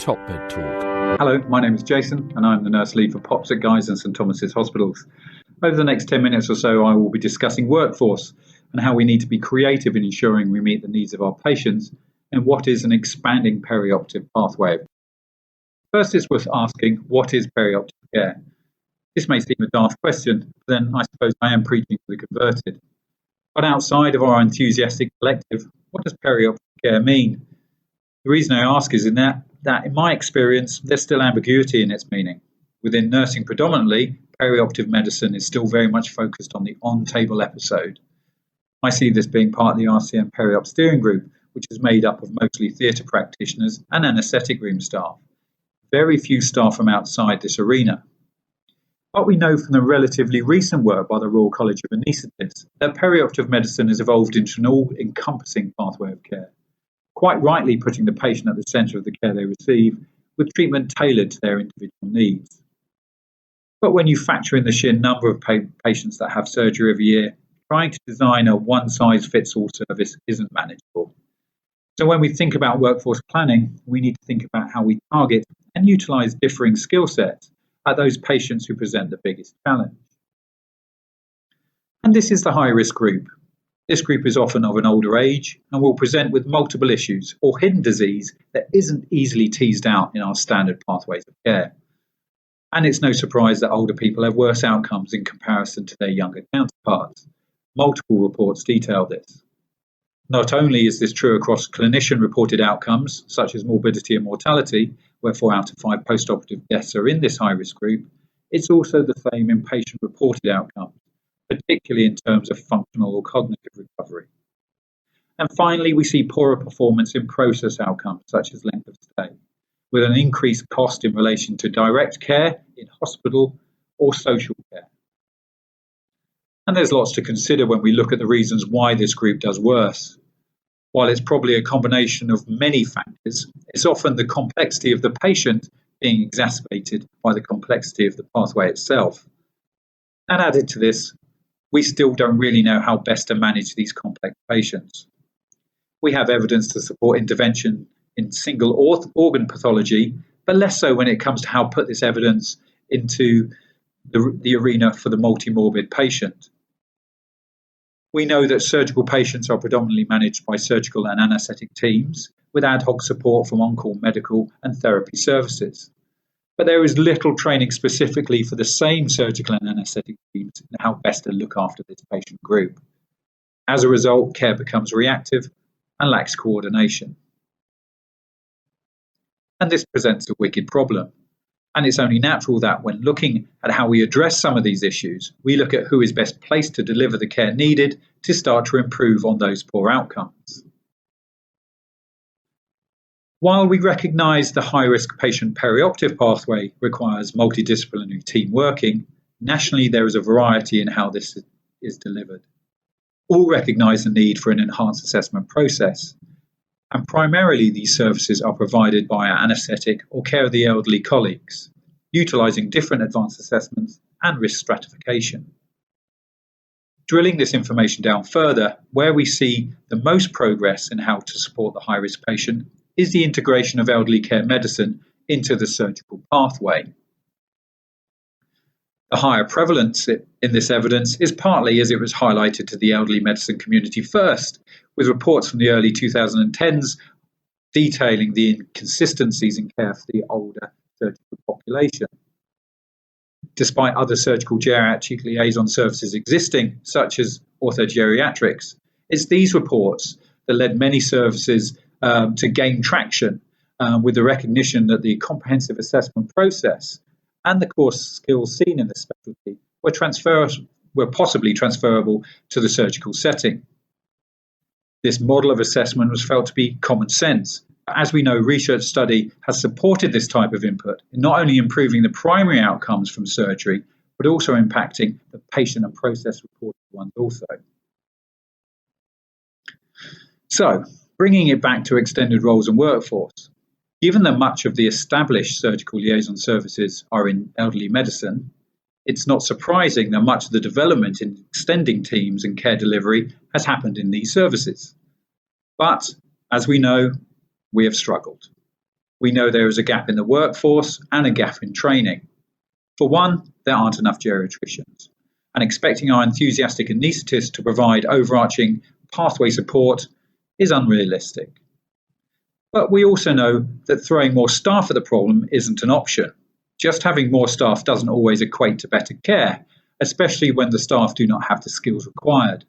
Top Bed Talk. Hello, my name is Jason and I'm the nurse lead for POPs at Guy's and St Thomas's Hospitals. Over the next 10 minutes or so, I will be discussing workforce and how we need to be creative in ensuring we meet the needs of our patients and what is an expanding perioperative pathway. First, it's worth asking, what is perioperative care? This may seem a daft question, but then I suppose I am preaching to the converted. But outside of our enthusiastic collective, what does perioperative care mean? The reason I ask is that in my experience, there's still ambiguity in its meaning. Within nursing predominantly, perioperative medicine is still very much focused on the on-table episode. I see this being part of the RCM Periop steering group, which is made up of mostly theatre practitioners and anaesthetic room staff. Very few staff from outside this arena. What we know from the relatively recent work by the Royal College of Anaesthetists, that perioperative medicine has evolved into an all-encompassing pathway of care, quite rightly putting the patient at the centre of the care they receive, with treatment tailored to their individual needs. But when you factor in the sheer number of patients that have surgery every year, trying to design a one-size-fits-all service isn't manageable. So when we think about workforce planning, we need to think about how we target and utilise differing skill sets at those patients who present the biggest challenge. And this is the high-risk group. This group is often of an older age and will present with multiple issues or hidden disease that isn't easily teased out in our standard pathways of care. And it's no surprise that older people have worse outcomes in comparison to their younger counterparts. Multiple reports detail this. Not only is this true across clinician-reported outcomes, such as morbidity and mortality, where 4 out of 5 post-operative deaths are in this high-risk group, it's also the same in patient-reported outcomes, particularly in terms of functional or cognitive recovery. And finally, we see poorer performance in process outcomes, such as length of stay, with an increased cost in relation to direct care in hospital or social care. And there's lots to consider when we look at the reasons why this group does worse. While it's probably a combination of many factors, it's often the complexity of the patient being exacerbated by the complexity of the pathway itself. And added to this, we still don't really know how best to manage these complex patients. We have evidence to support intervention in single organ pathology, but less so when it comes to how to put this evidence into the arena for the multimorbid patient. We know that surgical patients are predominantly managed by surgical and anaesthetic teams with ad hoc support from on-call medical and therapy services. But there is little training specifically for the same surgical and anaesthetic teams in how best to look after this patient group. As a result, care becomes reactive and lacks coordination. And this presents a wicked problem. And it's only natural that when looking at how we address some of these issues, we look at who is best placed to deliver the care needed to start to improve on those poor outcomes. While we recognise the high-risk patient perioperative pathway requires multidisciplinary team working, nationally there is a variety in how this is delivered. All recognise the need for an enhanced assessment process, and primarily these services are provided by our anaesthetic or care of the elderly colleagues, utilising different advanced assessments and risk stratification. Drilling this information down further, where we see the most progress in how to support the high-risk patient is the integration of elderly care medicine into the surgical pathway. The higher prevalence in this evidence is partly as it was highlighted to the elderly medicine community first, with reports from the early 2010s detailing the inconsistencies in care for the older surgical population. Despite other surgical geriatric liaison services existing, such as orthogeriatrics, it's these reports that led many services to gain traction with the recognition that the comprehensive assessment process and the core skills seen in this specialty were possibly transferable to the surgical setting. This model of assessment was felt to be common sense. As we know, research study has supported this type of input in not only improving the primary outcomes from surgery, but also impacting the patient and process reported ones also. So, bringing it back to extended roles and workforce, given that much of the established surgical liaison services are in elderly medicine, it's not surprising that much of the development in extending teams and care delivery has happened in these services. But, as we know, we have struggled. We know there is a gap in the workforce and a gap in training. For one, there aren't enough geriatricians, and expecting our enthusiastic anaesthetists to provide overarching pathway support is unrealistic. But we also know that throwing more staff at the problem isn't an option. Just having more staff doesn't always equate to better care, especially when the staff do not have the skills required.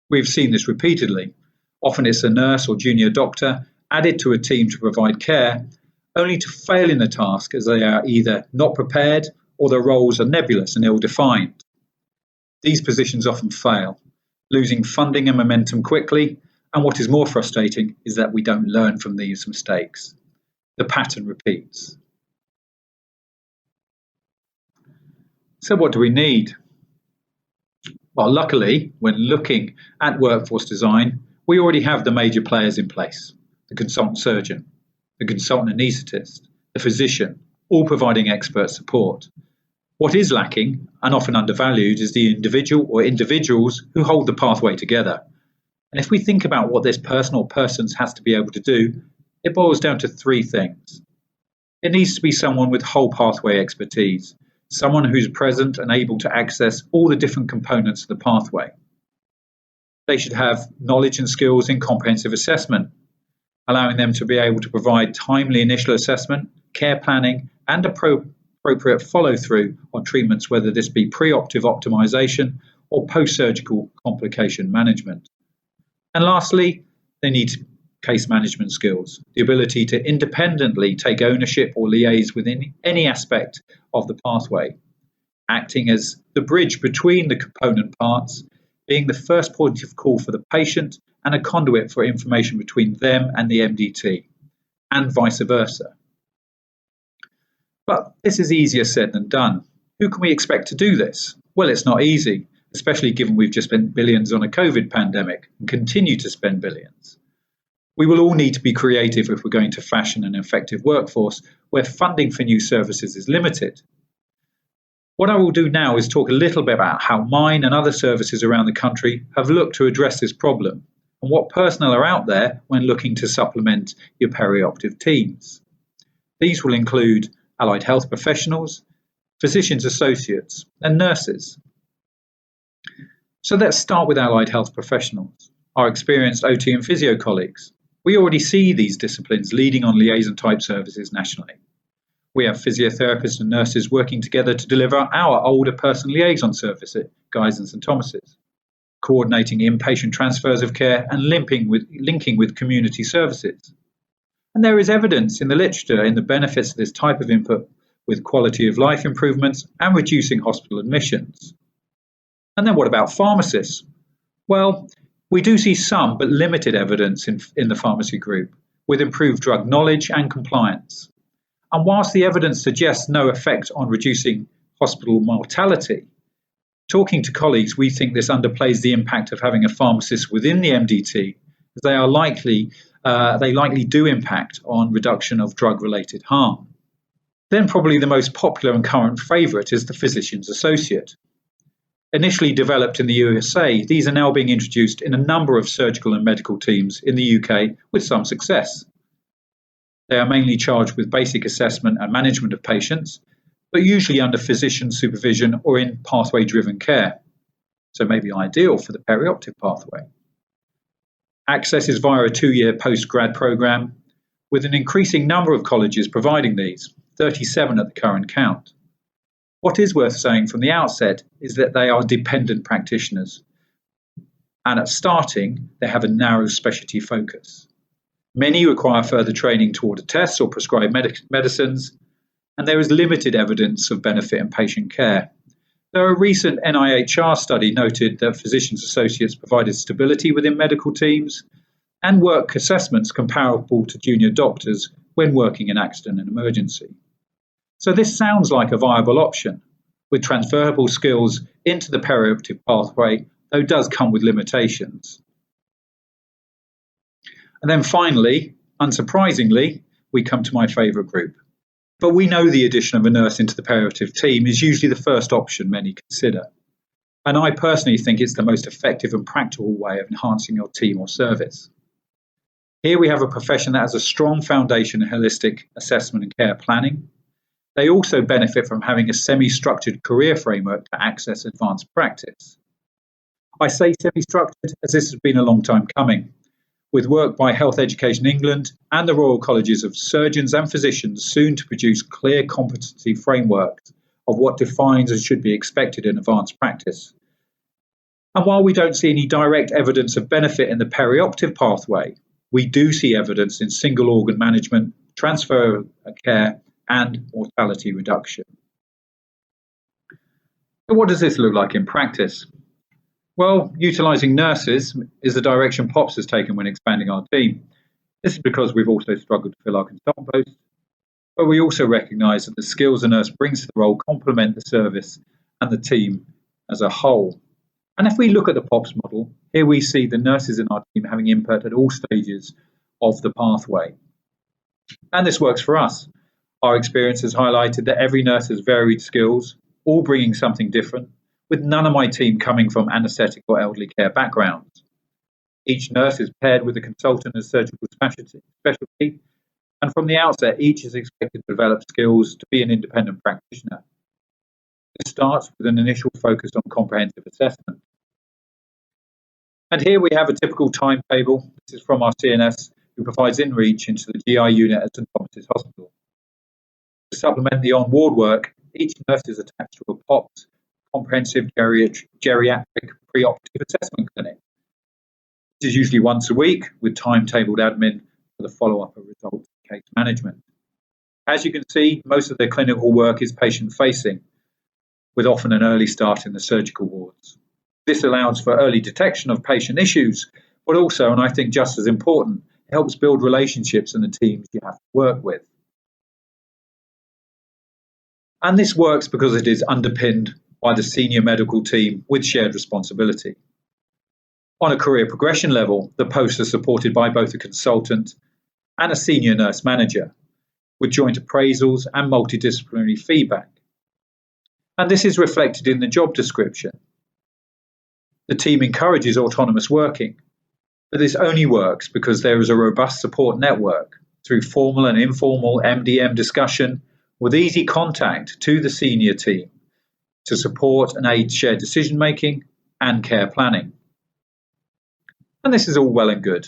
We've seen this repeatedly. Often it's a nurse or junior doctor added to a team to provide care, only to fail in the task as they are either not prepared or their roles are nebulous and ill-defined. These positions often fail, losing funding and momentum quickly, and what is more frustrating is that we don't learn from these mistakes. The pattern repeats. So what do we need? Well, luckily, when looking at workforce design, we already have the major players in place: the consultant surgeon, the consultant anaesthetist, the physician, all providing expert support. What is lacking, and often undervalued, is the individual or individuals who hold the pathway together. And if we think about what this person or persons has to be able to do, it boils down to three things. It needs to be someone with whole pathway expertise, someone who's present and able to access all the different components of the pathway. They should have knowledge and skills in comprehensive assessment, allowing them to be able to provide timely initial assessment, care planning, and appropriate follow-through on treatments, whether this be preoperative optimization or post-surgical complication management. And lastly, they need case management skills, the ability to independently take ownership or liaise within any aspect of the pathway, acting as the bridge between the component parts, being the first point of call for the patient and a conduit for information between them and the MDT, and vice versa. But this is easier said than done. Who can we expect to do this? Well, it's not easy, especially given we've just spent billions on a COVID pandemic and continue to spend billions. We will all need to be creative if we're going to fashion an effective workforce where funding for new services is limited. What I will do now is talk a little bit about how mine and other services around the country have looked to address this problem and what personnel are out there when looking to supplement your perioperative teams. These will include allied health professionals, physicians associates, and nurses. So let's start with allied health professionals, our experienced OT and physio colleagues. We already see these disciplines leading on liaison type services nationally. We have physiotherapists and nurses working together to deliver our older person liaison service at Guy's and St Thomas's, coordinating inpatient transfers of care and linking with community services. And there is evidence in the literature in the benefits of this type of input with quality of life improvements and reducing hospital admissions. And then what about pharmacists? Well, we do see some but limited evidence in the pharmacy group with improved drug knowledge and compliance. And whilst the evidence suggests no effect on reducing hospital mortality, talking to colleagues, we think this underplays the impact of having a pharmacist within the MDT, as they likely do impact on reduction of drug-related harm. Then probably the most popular and current favourite is the physician's associate. Initially developed in the USA, these are now being introduced in a number of surgical and medical teams in the UK with some success. They are mainly charged with basic assessment and management of patients, but usually under physician supervision or in pathway-driven care, so maybe ideal for the perioperative pathway. Access is via a 2-year post-grad programme, with an increasing number of colleges providing these, 37 at the current count. What is worth saying from the outset is that they are dependent practitioners, and at starting, they have a narrow specialty focus. Many require further training to order tests or prescribe medicines, and there is limited evidence of benefit in patient care. Though a recent NIHR study noted that physicians' associates provided stability within medical teams and work assessments comparable to junior doctors when working in accident and emergency. So this sounds like a viable option, with transferable skills into the perioperative pathway, though it does come with limitations. And then finally, unsurprisingly, we come to my favourite group. But we know the addition of a nurse into the perioperative team is usually the first option many consider. And I personally think it's the most effective and practical way of enhancing your team or service. Here we have a profession that has a strong foundation in holistic assessment and care planning. They also benefit from having a semi-structured career framework to access advanced practice. I say semi-structured as this has been a long time coming, with work by Health Education England and the Royal Colleges of Surgeons and Physicians soon to produce clear competency frameworks of what defines and should be expected in advanced practice. And while we don't see any direct evidence of benefit in the perioperative pathway, we do see evidence in single organ management, transfer of care, and mortality reduction. So what does this look like in practice? Well, utilising nurses is the direction POPs has taken when expanding our team. This is because we've also struggled to fill our consultant posts, but we also recognise that the skills a nurse brings to the role complement the service and the team as a whole. And if we look at the POPs model, here we see the nurses in our team having input at all stages of the pathway. And this works for us. Our experience has highlighted that every nurse has varied skills, all bringing something different, with none of my team coming from anaesthetic or elderly care backgrounds. Each nurse is paired with a consultant as surgical specialty, and from the outset, each is expected to develop skills to be an independent practitioner. This starts with an initial focus on comprehensive assessment. And here we have a typical timetable. This is from our CNS, who provides in-reach into the GI unit at St Thomas's Hospital. To supplement the on-ward work, each nurse is attached to a POPs, comprehensive geriatric preoperative assessment clinic. This is usually once a week with timetabled admin for the follow-up of results and case management. As you can see, most of their clinical work is patient-facing, with often an early start in the surgical wards. This allows for early detection of patient issues, but also, and I think just as important, it helps build relationships in the teams you have to work with. And this works because it is underpinned by the senior medical team with shared responsibility. On a career progression level, the posts are supported by both a consultant and a senior nurse manager, with joint appraisals and multidisciplinary feedback. And this is reflected in the job description. The team encourages autonomous working, but this only works because there is a robust support network through formal and informal MDM discussion with easy contact to the senior team to support and aid shared decision-making and care planning. And this is all well and good.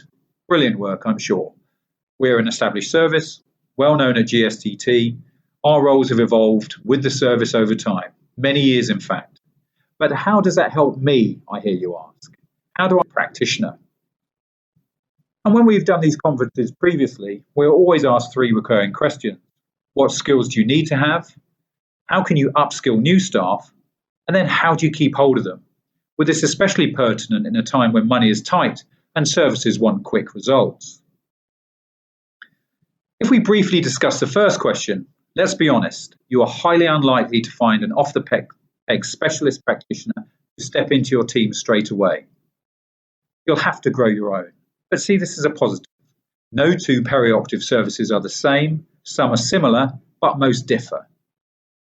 Brilliant work, I'm sure. We're an established service, well known at GSTT. Our roles have evolved with the service over time, many years in fact. But how does that help me, I hear you ask? How do I practitioner? And when we've done these conferences previously, we're always asked three recurring questions. What skills do you need to have? How can you upskill new staff? And then how do you keep hold of them? With this especially pertinent in a time when money is tight and services want quick results. If we briefly discuss the first question, let's be honest, you are highly unlikely to find an off-the-peg specialist practitioner to step into your team straight away. You'll have to grow your own. But see this as a positive. No two perioperative services are the same, some are similar, but most differ.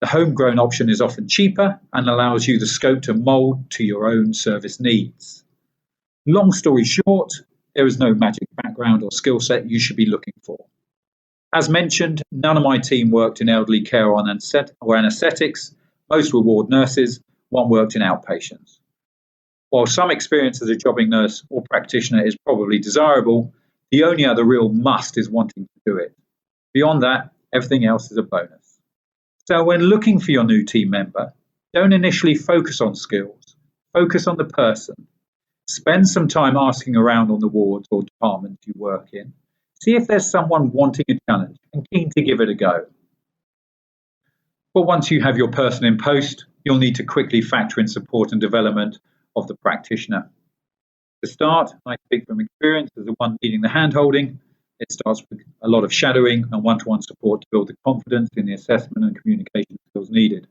The homegrown option is often cheaper and allows you the scope to mould to your own service needs. Long story short, there is no magic background or skill set you should be looking for. As mentioned, none of my team worked in elderly care or anaesthetics. Most were ward nurses, one worked in outpatients. While some experience as a jobbing nurse or practitioner is probably desirable, the only other real must is wanting to do it. Beyond that, everything else is a bonus. So when looking for your new team member, don't initially focus on skills, focus on the person. Spend some time asking around on the wards or departments you work in. See if there's someone wanting a challenge and keen to give it a go. But once you have your person in post, you'll need to quickly factor in support and development of the practitioner. To start, I speak from experience as the one leading the hand-holding. It starts with a lot of shadowing and one-to-one support to build the confidence in the assessment and communication skills needed.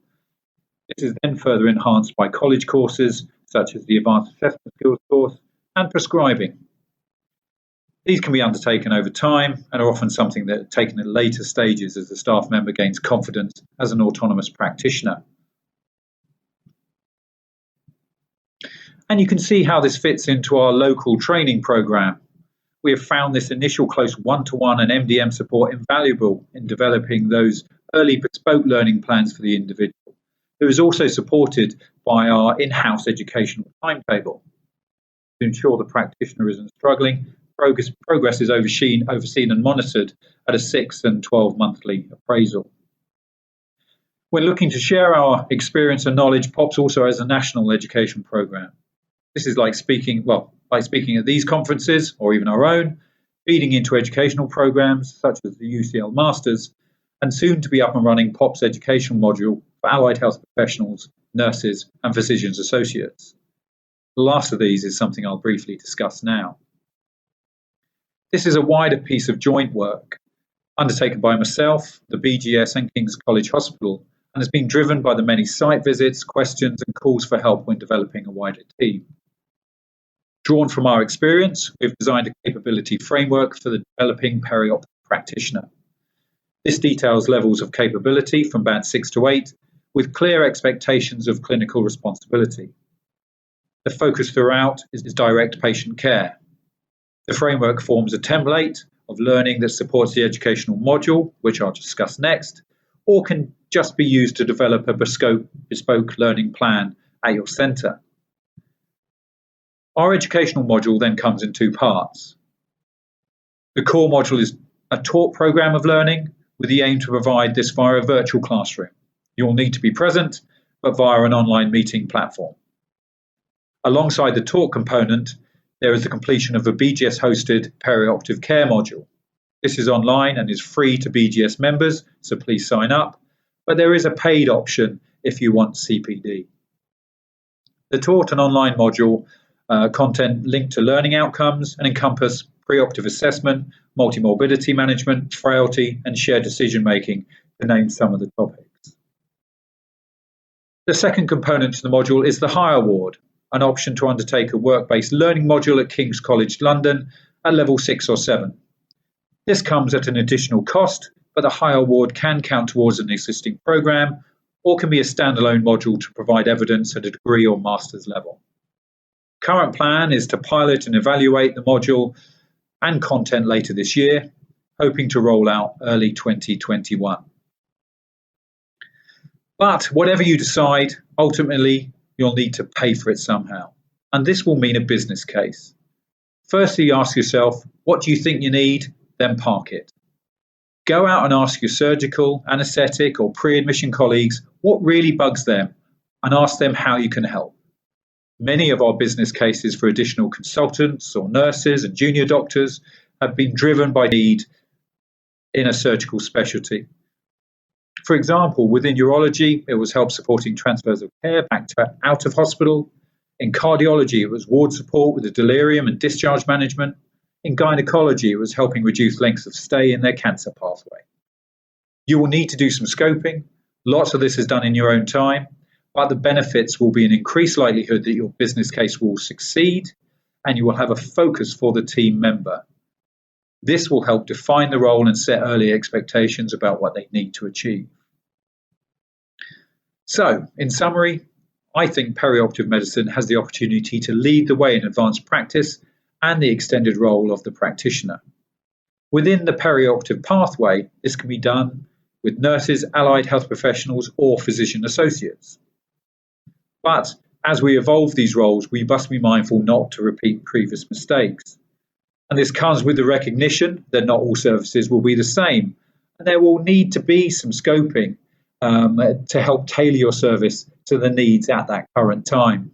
This is then further enhanced by college courses, such as the Advanced Assessment Skills course, and prescribing. These can be undertaken over time and are often something that are taken at later stages as the staff member gains confidence as an autonomous practitioner. And you can see how this fits into our local training programme. we have found this initial close one-to-one and MDM support invaluable in developing those early bespoke learning plans for the individual, who is also supported by our in-house educational timetable. To ensure the practitioner isn't struggling, progress is overseen and monitored at a 6 and 12 monthly appraisal. When looking to share our experience and knowledge, POPs also has a national education program. This is like speaking at these conferences or even our own, feeding into educational programs such as the UCL Masters, and soon to be up and running POPs educational module for allied health professionals, nurses, and physicians associates. The last of these is something I'll briefly discuss now. This is a wider piece of joint work undertaken by myself, the BGS and King's College Hospital, and has been driven by the many site visits, questions, and calls for help when developing a wider team. Drawn from our experience, we've designed a capability framework for the developing Periop practitioner. This details levels of capability from band 6 to 8, with clear expectations of clinical responsibility. The focus throughout is direct patient care. The framework forms a template of learning that supports the educational module, which I'll discuss next, or can just be used to develop a bespoke learning plan at your centre. Our educational module then comes in two parts. The core module is a taught programme of learning with the aim to provide this via a virtual classroom. You will need to be present, but via an online meeting platform. Alongside the taught component, there is the completion of a BGS-hosted perioperative care module. This is online and is free to BGS members, so please sign up, but there is a paid option if you want CPD. The taught and online module content linked to learning outcomes and encompass preoperative assessment, multimorbidity management, frailty, and shared decision-making, to name some of the topics. The second component to the module is the Higher Ward, an option to undertake a work-based learning module at King's College London at level 6 or 7. This comes at an additional cost, but the Higher Ward can count towards an existing programme or can be a standalone module to provide evidence at a degree or master's level. Current plan is to pilot and evaluate the module and content later this year, hoping to roll out early 2021. But whatever you decide, ultimately, you'll need to pay for it somehow. And this will mean a business case. Firstly, ask yourself, what do you think you need? Then park it. Go out and ask your surgical, anaesthetic, or pre-admission colleagues what really bugs them and ask them how you can help. Many of our business cases for additional consultants or nurses and junior doctors have been driven by need in a surgical specialty. For example, within urology, it was help supporting transfers of care back to out of hospital. In cardiology, it was ward support with the delirium and discharge management. In gynecology, it was helping reduce lengths of stay in their cancer pathway. You will need to do some scoping. Lots of this is done in your own time, but the benefits will be an increased likelihood that your business case will succeed and you will have a focus for the team member. This will help define the role and set early expectations about what they need to achieve. So, in summary, I think perioperative medicine has the opportunity to lead the way in advanced practice and the extended role of the practitioner. Within the perioperative pathway, this can be done with nurses, allied health professionals, or physician associates. But as we evolve these roles, we must be mindful not to repeat previous mistakes. And this comes with the recognition that not all services will be the same. And there will need to be some scoping to help tailor your service to the needs at that current time.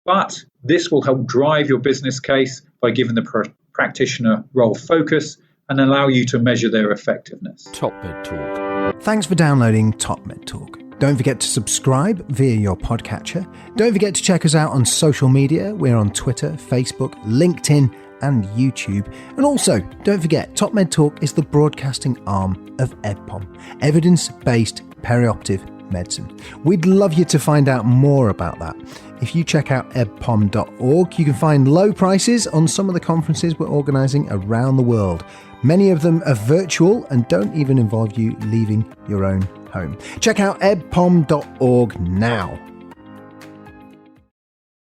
But this will help drive your business case by giving the practitioner role focus and allow you to measure their effectiveness. Top Med Talk. Thanks for downloading Top Med Talk. Don't forget to subscribe via your podcatcher. Don't forget to check us out on social media. We're on Twitter, Facebook, LinkedIn, and YouTube. And also, don't forget, Top Med Talk is the broadcasting arm of EBPOM, Evidence-Based Perioperative Medicine. We'd love you to find out more about that. If you check out ebpom.org, you can find low prices on some of the conferences we're organising around the world. Many of them are virtual and don't even involve you leaving your own home. Check out ebpom.org now.